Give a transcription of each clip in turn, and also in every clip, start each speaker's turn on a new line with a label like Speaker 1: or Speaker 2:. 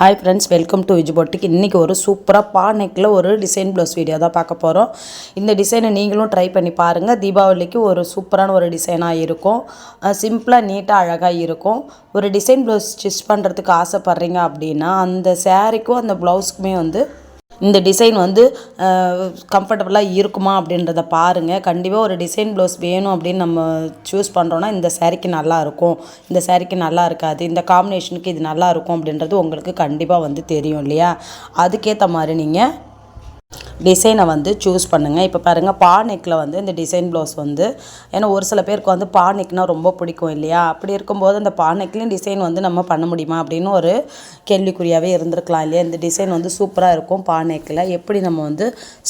Speaker 1: Hi friends, welcome to Vij boutique. இன்றைக்கி ஒரு சூப்பராக பா நெக்கில் ஒரு டிசைன் ப்ளவுஸ் வீடியோ தான் பார்க்க போகிறோம். இந்த டிசைனை நீங்களும் ட்ரை பண்ணி பாருங்கள். தீபாவளிக்கு ஒரு சூப்பரான ஒரு டிசைனாக இருக்கும். சிம்பிளாக நீட்டாக அழகாக இருக்கும். ஒரு டிசைன் ப்ளவுஸ் ஸ்டிச் பண்ணுறதுக்கு ஆசைப்பட்றீங்க அப்படின்னா அந்த சாரீக்கும் அந்த ப்ளவுஸுக்குமே இந்த டிசைன் கம்ஃபர்டபுளாக இருக்குமா அப்படின்றத பாருங்கள். கண்டிப்பாக ஒரு டிசைன் ப்ளவுஸ் வேணும் அப்படின்னு நம்ம சூஸ் பண்ணுறோன்னா இந்த சாரீக்கு நல்லாயிருக்கும், இந்த சாரீக்கு நல்லா இருக்காது, இந்த காம்பினேஷனுக்கு இது நல்லாயிருக்கும் அப்படின்றது உங்களுக்கு கண்டிப்பாக தெரியும் இல்லையா? அதுக்கேற்ற மாதிரி நீங்கள் டிசைனை சூஸ் பண்ணுங்கள். இப்போ பாருங்கள், பா நெக்கில் இந்த டிசைன் ப்ளவுஸ் ஏன்னா ஒரு சில பேருக்கு பா நெக்னால் ரொம்ப பிடிக்கும் இல்லையா? அப்படி இருக்கும்போது அந்த பா நெக்லேயும் டிசைன் நம்ம பண்ண முடியுமா அப்படின்னு ஒரு கேள்விக்குறியாகவே இருந்திருக்கலாம் இல்லையா? இந்த டிசைன் சூப்பராக இருக்கும் பா நெக்கில். எப்படி நம்ம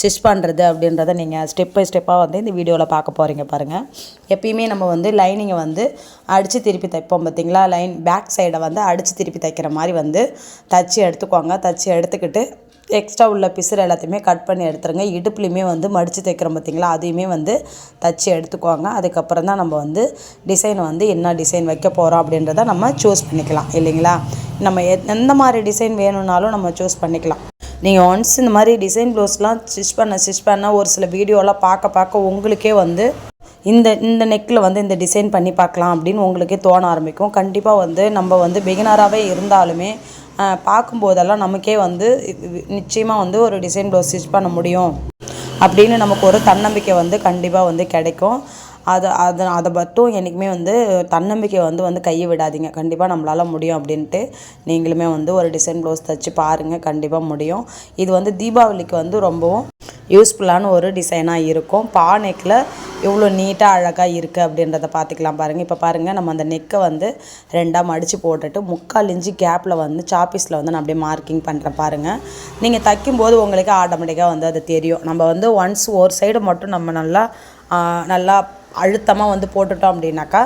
Speaker 1: ஸ்டிச் பண்ணுறது அப்படின்றத நீங்கள் ஸ்டெப் பை ஸ்டெப்பாக இந்த வீடியோவில் பார்க்க போகிறீங்க பாருங்கள். எப்பயுமே நம்ம லைனிங்கை அடித்து திருப்பி தைப்போம் பார்த்திங்களா? பேக் சைடை அடித்து திருப்பி தைக்கிற மாதிரி தச்சு எடுத்துக்கோங்க. தச்சு எடுத்துக்கிட்டு எக்ஸ்ட்ரா உள்ள பிசுறு எல்லாத்தையுமே கட் பண்ணி எடுத்துருங்க. இடுப்புலையுமே மடித்து தைக்கிறோம் பார்த்திங்களா? அதையுமே தச்சு எடுத்துக்குவாங்க. அதுக்கப்புறம் தான் நம்ம டிசைன் என்ன டிசைன் வைக்க போகிறோம் அப்படின்றத நம்ம சூஸ் பண்ணிக்கலாம் இல்லைங்களா? நம்ம எந்த மாதிரி டிசைன் வேணும்னாலும் நம்ம சூஸ் பண்ணிக்கலாம். நீங்கள் ஒன்ஸ் இந்த மாதிரி டிசைன் ப்ளவுஸ்லாம் ஸ்டிச் பண்ண ஒரு சில வீடியோலாம் பார்க்க உங்களுக்கே இந்த நெக்கில் இந்த டிசைன் பண்ணி பார்க்கலாம் அப்படின்னு உங்களுக்கே தோண ஆரம்பிக்கும். கண்டிப்பாக நம்ம பிகினராகவே இருந்தாலுமே பார்க்கும்போதெல்லாம் நமக்கே நிச்சயமாக ஒரு டிசைன் ப்ளவுஸ் ஸ்டிச் பண்ண முடியும் அப்படின்னு நமக்கு ஒரு தன்னம்பிக்கை கண்டிப்பாக கிடைக்கும். அதை மட்டும் என்றைக்குமே தன்னம்பிக்கை கையை விடாதீங்க. கண்டிப்பாக நம்மளால் முடியும் அப்படின்ட்டு நீங்களுமே ஒரு டிசைன் ப்ளவுஸ் தைச்சி பாருங்கள், கண்டிப்பாக முடியும். இது தீபாவளிக்கு ரொம்பவும் யூஸ்ஃபுல்லான ஒரு டிசைனாக இருக்கும். பா நெக்கில் எவ்வளோ நீட்டாக அழகாக இருக்குது அப்படின்றத பார்த்துக்கலாம் பாருங்கள். இப்போ பாருங்கள், நம்ம அந்த நெக்கை ரெண்டாக மடித்து போட்டுட்டு 3/4 இன்ச்சு கேப்பில் சாப்பீஸில் நான் அப்படியே மார்க்கிங் பண்ணுறேன் பாருங்கள். நீங்கள் தைக்கும்போது உங்களுக்கு ஆட்டோமேட்டிக்காக அது தெரியும். நம்ம ஒன்ஸ் ஒரு சைடு மட்டும் நம்ம நல்லா அழுத்தமாக போட்டுட்டோம் அப்படின்னாக்கா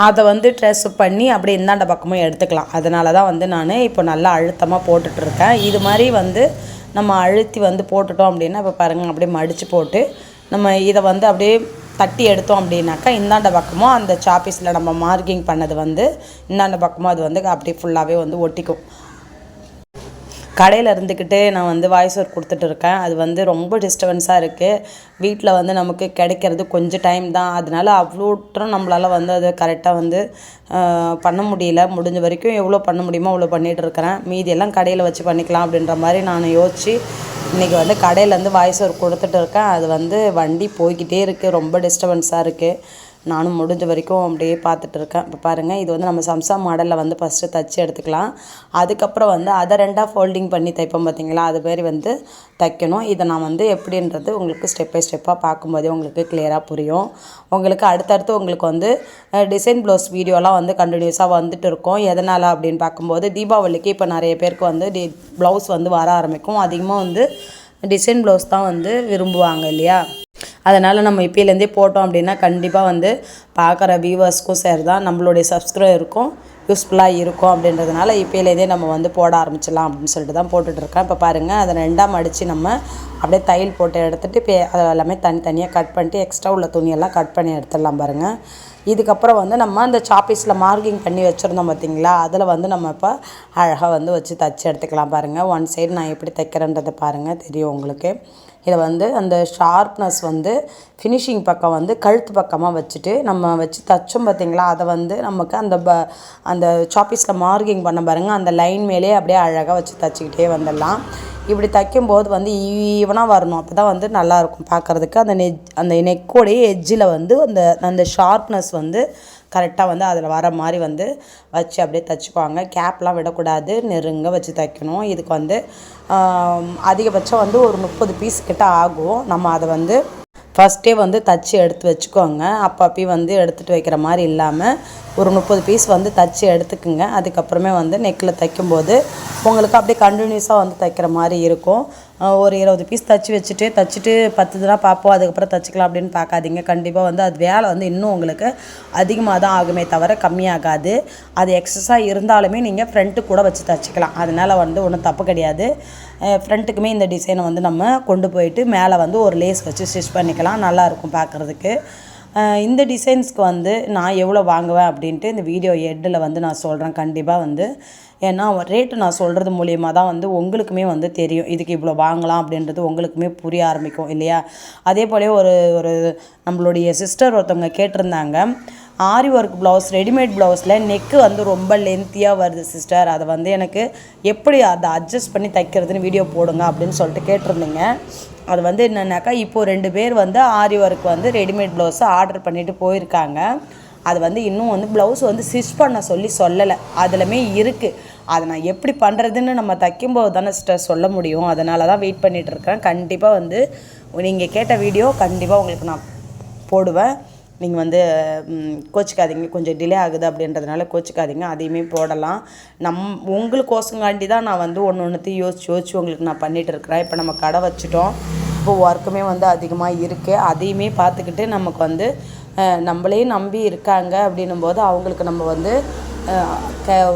Speaker 1: அதை ட்ரெஸ் பண்ணி அப்படி இந்தாண்ட பக்கமும் எடுத்துக்கலாம். அதனால தான் நான் இப்போ நல்லா அழுத்தமாக போட்டுட்ருக்கேன். இது மாதிரி நம்ம அழுத்தி போட்டுட்டோம் அப்படின்னா இப்போ பாருங்கள், அப்படியே மடித்து போட்டு நம்ம இதை அப்படியே தட்டி எடுத்தோம் அப்படின்னாக்கா இந்தாண்ட பக்கமும் அந்த சாப்பீஸில் நம்ம மார்க்கிங் பண்ணது இந்தாண்ட பக்கமும் அது அப்படியே ஃபுல்லாகவே ஒட்டிக்கும். கடையில் இருந்துக்கிட்டே நான் வாய்ஸ் ஒர்க் கொடுத்துட்டு இருக்கேன். அது ரொம்ப டிஸ்டர்பன்ஸாக இருக்குது. வீட்டில் நமக்கு கிடைக்கிறது கொஞ்சம் டைம் தான். அதனால அவ்வளோட்டும் நம்மளால் அதை கரெக்டாக பண்ண முடியல. முடிஞ்ச வரைக்கும் எவ்வளோ பண்ண முடியுமோ அவ்வளோ பண்ணிகிட்டு இருக்கிறேன். மீதியெல்லாம் கடையில் வச்சு பண்ணிக்கலாம் அப்படின்ற மாதிரி நான் யோசித்து இன்றைக்கி கடையிலேருந்து வாய்ஸ் ஒர்க் கொடுத்துட்டு இருக்கேன். அது வண்டி போய்கிட்டே இருக்குது, ரொம்ப டிஸ்டர்பன்ஸாக இருக்குது. நானும் முடிஞ்ச வரைக்கும் அப்படியே பார்த்துட்டு இருக்கேன். இப்போ பாருங்கள், இது நம்ம சம்சா மாடலில் ஃபஸ்ட்டு தைச்சி எடுத்துக்கலாம். அதுக்கப்புறம் அதை ரெண்டாக ஃபோல்டிங் பண்ணி தைப்போம் பார்த்திங்களா? அது மாதிரி தைக்கணும். இதை நான் எப்படின்றது உங்களுக்கு ஸ்டெப் பை ஸ்டெப்பாக பார்க்கும்போதே உங்களுக்கு கிளியராக புரியும். உங்களுக்கு அடுத்தடுத்து உங்களுக்கு டிசைன் ப்ளவுஸ் வீடியோலாம் கண்டினியூஸாக வந்துட்டு இருக்கும். எதனால் அப்படின்னு பார்க்கும்போது தீபாவளிக்கு இப்போ நிறைய பேருக்கு ப்ளவுஸ் வர ஆரம்பிக்கும். அதிகமாக டிசைன் ப்ளவுஸ் தான் விரும்புவாங்க இல்லையா? அதனால் நம்ம இப்போலேருந்தே போட்டோம் அப்படின்னா கண்டிப்பாக பார்க்குற வியூவர்ஸ்க்கும் சரி தான், நம்மளுடைய சப்ஸ்கிரைபருக்கும் யூஸ்ஃபுல்லாக இருக்கும். அப்படின்றதுனால இப்போலேருந்தே நம்ம போட ஆரம்பிச்சிடலாம் அப்படின்னு சொல்லிட்டு தான் போட்டுட்ருக்கேன். இப்போ பாருங்கள், அதை ரெண்டாக மடித்து நம்ம அப்படியே தையல் போட்டு எடுத்துகிட்டு இப்போ அதை எல்லாமே தனித்தனியாக கட் பண்ணிட்டு எக்ஸ்ட்ரா உள்ள துணியெல்லாம் கட் பண்ணி எடுத்துடலாம் பாருங்கள். இதுக்கப்புறம் நம்ம அந்த சாப்பீஸில் மார்க்கிங் பண்ணி வச்சுருந்தோம் பார்த்திங்களா? அதில் நம்ம இப்போ அழகாக வச்சு தைச்சி எடுத்துக்கலாம் பாருங்கள். ஒன் சைடு நான் எப்படி தைக்கிறேன்றதை பாருங்கள், தெரியும் உங்களுக்கு. இதை அந்த ஷார்ப்னஸ் ஃபினிஷிங் பக்கம் கழுத்து பக்கமாக வச்சுட்டு நம்ம வச்சு தைச்சோம் பார்த்திங்களா? அதை நமக்கு அந்த சாப்பீஸில் மார்க்கிங் பண்ண பாருங்கள், அந்த லைன் மேலே அப்படியே அழகாக வச்சு தைச்சிக்கிட்டே வந்துடலாம். இப்படி தைக்கும்போது ஈவனாக வரணும். அப்போ தான் நல்லாயிருக்கும் பார்க்குறதுக்கு. அந்த நெக்கோடைய எட்ஜில் அந்த ஷார்ப்னஸ் கரெக்டாக அதில் வர மாதிரி வச்சு அப்படியே தைச்சிப்பாங்க. கேப்லாம் விடக்கூடாது, நெருங்க வச்சு தைக்கணும். இதுக்கு அதிகபட்சம் ஒரு 30 பீஸ் கிட்ட ஆகும். நம்ம அதை ஃபஸ்ட்டே தைச்சி எடுத்து வச்சுக்கோங்க. அப்பப்பயும் எடுத்துகிட்டு வைக்கிற மாதிரி இல்லாமல் ஒரு 30 பீஸ் தைச்சி எடுத்துக்குங்க. அதுக்கப்புறமே நெக்கில் தைக்கும்போது உங்களுக்கு அப்படியே கண்டினியூஸாக தைக்கிற மாதிரி இருக்கும். ஒரு 20 பீஸ் தைச்சிட்டு 10 தான் பார்ப்போம், அதுக்கப்புறம் தைச்சிக்கலாம் அப்படின்னு பார்க்காதீங்க. கண்டிப்பாக அது வேலை இன்னும் உங்களுக்கு அதிகமாக தான் ஆகுமே தவிர கம்மியாகாது. அது எக்ஸஸாக இருந்தாலுமே நீங்கள் ஃப்ரண்ட்டு கூட வச்சு தைச்சிக்கலாம். அதனால் ஒன்றும் தப்பு கிடையாது. ஃப்ரண்ட்டுக்குமே இந்த டிசைனை நம்ம கொண்டு போயிட்டு மேலே ஒரு லேஸ் வச்சு ஸ்டிச் பண்ணிக்கலாம். நல்லாயிருக்கும் பார்க்குறதுக்கு. இந்த டிசைன்ஸ்க்கு வந்து நான் எவ்வளோ வாங்குவேன் அப்படின்ட்டு இந்த வீடியோ எண்டில் வந்து நான் சொல்கிறேன் கண்டிப்பாக வந்து. ஏன்னா ரேட்டு நான் சொல்கிறது மூலியமா தான் வந்து உங்களுக்குமே வந்து தெரியும் இதுக்கு இவ்வளோ வாங்கலாம் அப்படின்றது உங்களுக்குமே புரிய ஆரம்பிக்கும் இல்லையா. அதே போல ஒரு ஒரு நம்மளுடைய சிஸ்டர் ஒருத்தவங்க கேட்டிருந்தாங்க, ஆரி ஒர்க் ப்ளவுஸ் ரெடிமேட் ப்ளவுஸில் நெக்கு வந்து ரொம்ப லென்த்தியாக வருது சிஸ்டர், அதை வந்து எனக்கு எப்படி அதை அட்ஜஸ்ட் பண்ணி தைக்கிறதுன்னு வீடியோ போடுங்க அப்படின்னு சொல்லிட்டு கேட்டிருந்தீங்க. அது வந்து என்னென்னாக்கா இப்போது 2 பேர் வந்து ஆரி ஒர்க் வந்து ரெடிமேட் ப்ளவுஸை ஆர்டர் பண்ணிவிட்டு போயிருக்காங்க. அது வந்து இன்னும் வந்து ப்ளவுஸ் வந்து ஸ்டிச் பண்ண சொல்லலை, அதுலமே இருக்குது. அதை நான் எப்படி பண்ணுறதுன்னு நம்ம தைக்கும்போது தானே சிஸ்டர் சொல்ல முடியும். அதனால தான் வெயிட் பண்ணிகிட்ருக்கேன். கண்டிப்பாக வந்து நீங்கள் கேட்ட வீடியோ கண்டிப்பாக உங்களுக்கு நான் போடுவேன். நீங்கள் வந்து கோச்சிக்காதீங்க, கொஞ்சம் டிலே ஆகுது அப்படின்றதுனால கோச்சிக்காதீங்க, அதையுமே போடலாம். உங்களுக்கோசங்காண்டி தான் நான் வந்து ஒன்றுத்தையும் யோசிச்சு உங்களுக்கு நான் பண்ணிகிட்டு இருக்கிறேன். இப்போ நம்ம கடை வச்சுட்டோம், இப்போ ஒர்க்குமே வந்து அதிகமாக இருக்குது. அதையுமே பார்த்துக்கிட்டு நமக்கு வந்து நம்மளே நம்பி இருக்காங்க அப்படின்னும்போது அவங்களுக்கு நம்ம வந்து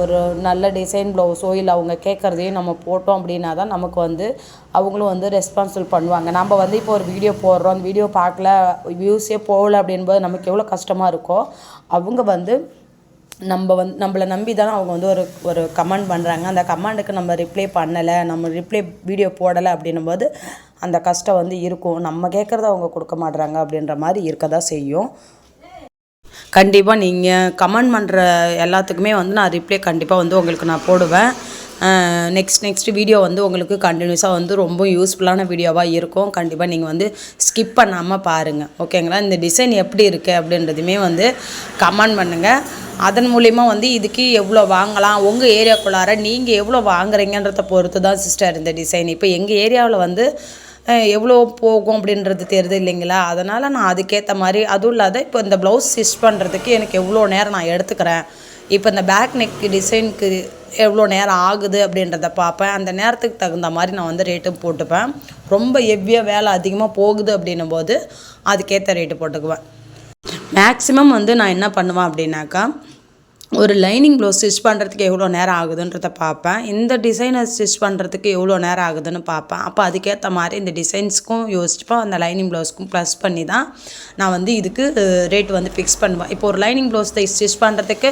Speaker 1: ஒரு நல்ல டிசைன் ப்ளவுஸோ இல்லை அவங்க கேட்குறதையும் நம்ம போட்டோம் அப்படின்னா தான் நமக்கு வந்து அவங்களும் வந்து ரெஸ்பான்சிபிள் பண்ணுவாங்க. நம்ம வந்து இப்போ ஒரு வீடியோ போடுறோம், அந்த வீடியோ பார்க்கல, வியூஸே போகல அப்படின்போது நமக்கு எவ்வளோ கஷ்டமாக இருக்கோ, அவங்க வந்து நம்மளை நம்பி தானே அவங்க வந்து ஒரு கமெண்ட் பண்ணுறாங்க. அந்த கமெண்ட்டுக்கு நம்ம ரிப்ளை பண்ணலை, நம்ம வீடியோ போடலை அப்படின்னும்போது அந்த கஷ்டம் வந்து இருக்கும். நம்ம கேட்குறத அவங்க கொடுக்க மாட்றாங்க அப்படின்ற மாதிரி இருக்க தான் செய்யும். கண்டிப்பாக நீங்கள் கமெண்ட் பண்ணுற எல்லாத்துக்குமே வந்து நான் ரிப்ளை கண்டிப்பாக வந்து உங்களுக்கு நான் போடுவேன். நெக்ஸ்ட் வீடியோ வந்து உங்களுக்கு கண்டினியூஸாக வந்து ரொம்ப யூஸ்ஃபுல்லான வீடியோவாக இருக்கும். கண்டிப்பாக நீங்கள் வந்து ஸ்கிப் பண்ணாமல் பாருங்கள், ஓகேங்களா. இந்த டிசைன் எப்படி இருக்குது அப்படின்றதுமே வந்து கமெண்ட் பண்ணுங்கள். அதன் மூலிமா வந்து இதுக்கு எவ்வளோ வாங்கலாம், உங்கள் ஏரியாக்குள்ளார நீங்கள் எவ்வளோ வாங்குறீங்கன்றத பொறுத்து தான் சிஸ்டர் இந்த டிசைன். இப்போ எங்கள் ஏரியாவில் வந்து எவ்வளோ போகும் அப்படின்றது தெரியுது இல்லைங்களா. அதனால் நான் அதுக்கேற்ற மாதிரி, அதுவும் இல்லாத இப்போ இந்த ப்ளவுஸ் ஸ்டிச் பண்ணுறதுக்கு எனக்கு எவ்வளோ நேரம் நான் எடுத்துக்கிறேன், இப்போ இந்த பேக் நெக் டிசைனுக்கு எவ்வளோ நேரம் ஆகுது அப்படின்றத பார்ப்பேன். அந்த நேரத்துக்கு தகுந்த மாதிரி நான் வந்து ரேட்டும் போட்டுப்பேன். ரொம்ப ஹெவியாக வேலை அதிகமாக போகுது அப்படின்னும் போது அதுக்கேற்ற ரேட்டு போட்டுக்குவேன். மேக்ஸிமம் வந்து நான் என்ன பண்ணுவேன் அப்படின்னாக்கா, ஒரு லைனிங் ப்ளவுஸ் ஸ்டிச் பண்ணுறதுக்கு எவ்வளோ நேரம் ஆகுதுன்றதை பார்ப்பேன். இந்த டிசைனை ஸ்டிச் பண்ணுறதுக்கு எவ்வளோ நேரம் ஆகுதுன்னு பார்ப்பேன். அப்போ அதுக்கேற்ற மாதிரி இந்த டிசைன்ஸ்க்கும் யோசிச்சுப்பேன், அந்த லைனிங் ப்ளவுஸ்க்கும் ப்ளஸ் பண்ணி தான் நான் வந்து இதுக்கு ரேட் வந்து ஃபிக்ஸ் பண்ணுவேன். இப்போ ஒரு லைனிங் ப்ளவுஸ் ஸ்டிச் பண்ணுறதுக்கு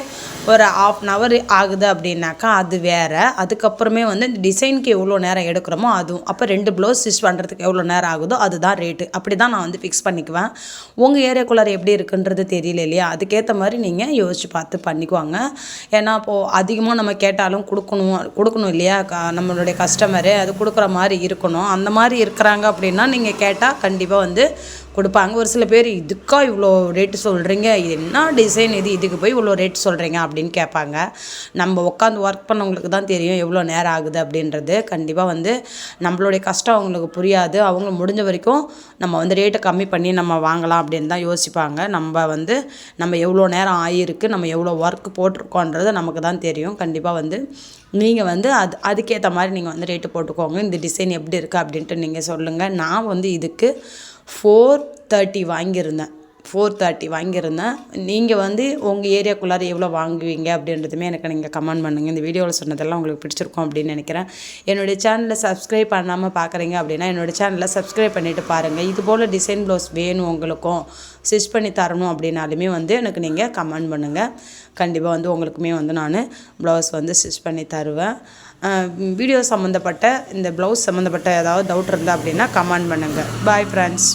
Speaker 1: ஒரு 1/2 hour ஆகுது அப்படின்னாக்கா அது வேறு. அதுக்கப்புறமே வந்து இந்த டிசைனுக்கு எவ்வளோ நேரம் எடுக்கிறோமோ அதுவும், அப்போ 2 ப்ளவுஸ் ஸ்டிச் பண்ணுறதுக்கு எவ்வளோ நேரம் ஆகுதோ அதுதான் ரேட்டு. அப்படி தான் நான் வந்து ஃபிக்ஸ் பண்ணிக்குவேன். உங்கள் ஏரியாக்குள்ளார எப்படி இருக்குன்றது தெரியல இல்லையா, அதுக்கேற்ற மாதிரி நீங்கள் யோசிச்சு பார்த்து பண்ணிக்குவாங்க. ஏன்னா இப்போது அதிகமாக நம்ம கேட்டாலும் கொடுக்கணும் இல்லையா, நம்மளுடைய கஸ்டமரு அது கொடுக்குற மாதிரி இருக்கணும். அந்த மாதிரி இருக்கிறாங்க அப்படின்னா நீங்கள் கேட்டால் கண்டிப்பாக வந்து கொடுப்பாங்க. ஒரு சில பேர் இதுக்கா இவ்வளோ ரேட்டு சொல்கிறீங்க, இது என்ன டிசைன் இதுக்கு போய் இவ்வளோ ரேட்டு சொல்கிறீங்க அப்படின்னு கேட்பாங்க. நம்ம உட்காந்து ஒர்க் பண்ணவங்களுக்கு தான் தெரியும் எவ்வளோ நேரம் ஆகுது அப்படின்றது. கண்டிப்பாக வந்து நம்மளுடைய கஷ்டம் அவங்களுக்கு புரியாது. அவங்க முடிஞ்ச வரைக்கும் நம்ம வந்து ரேட்டை கம்மி பண்ணி நம்ம வாங்கலாம் அப்படின்னு தான் யோசிப்பாங்க. நம்ம எவ்வளோ நேரம் ஆகிருக்கு, நம்ம எவ்வளோ ஒர்க் போட்டிருக்கோன்றது நமக்கு தான் தெரியும். கண்டிப்பாக வந்து நீங்கள் வந்து அதுக்கேற்ற மாதிரி நீங்கள் வந்து ரேட்டு போட்டுக்கோங்க. இந்த டிசைன் எப்படி இருக்குது அப்படின்ட்டு நீங்கள் சொல்லுங்கள். நான் வந்து இதுக்கு 430 வாங்கியிருந்தேன். நீங்கள் வந்து உங்கள் ஏரியாக்குள்ளார எவ்வளோ வாங்குவீங்க அப்படின்றதுமே எனக்கு நீங்கள் கமெண்ட் பண்ணுங்கள். இந்த வீடியோவில் சொன்னதெல்லாம் உங்களுக்கு பிடிச்சிருக்கும் அப்படின்னு நினைக்கிறேன். என்னுடைய சேனலை சப்ஸ்கிரைப் பண்ணாமல் பார்க்குறீங்க அப்படின்னா என்னுடைய சேனலை சப்ஸ்கிரைப் பண்ணிவிட்டு பாருங்கள். இது போல் டிசைன் ப்ளவுஸ் வேணும் உங்களுக்கும் ஸ்டிச் பண்ணி தரணும் அப்படின்னாலுமே வந்து எனக்கு நீங்கள் கமெண்ட் பண்ணுங்கள். கண்டிப்பாக வந்து உங்களுக்குமே வந்து நான் ப்ளவுஸ் வந்து ஸ்டிச் பண்ணி தருவேன். வீடியோ சம்மந்தப்பட்ட இந்த ப்ளவுஸ் சம்மந்தப்பட்ட ஏதாவது டவுட் இருந்தால் அப்படின்னா கமெண்ட் பண்ணுங்கள். Bye friends.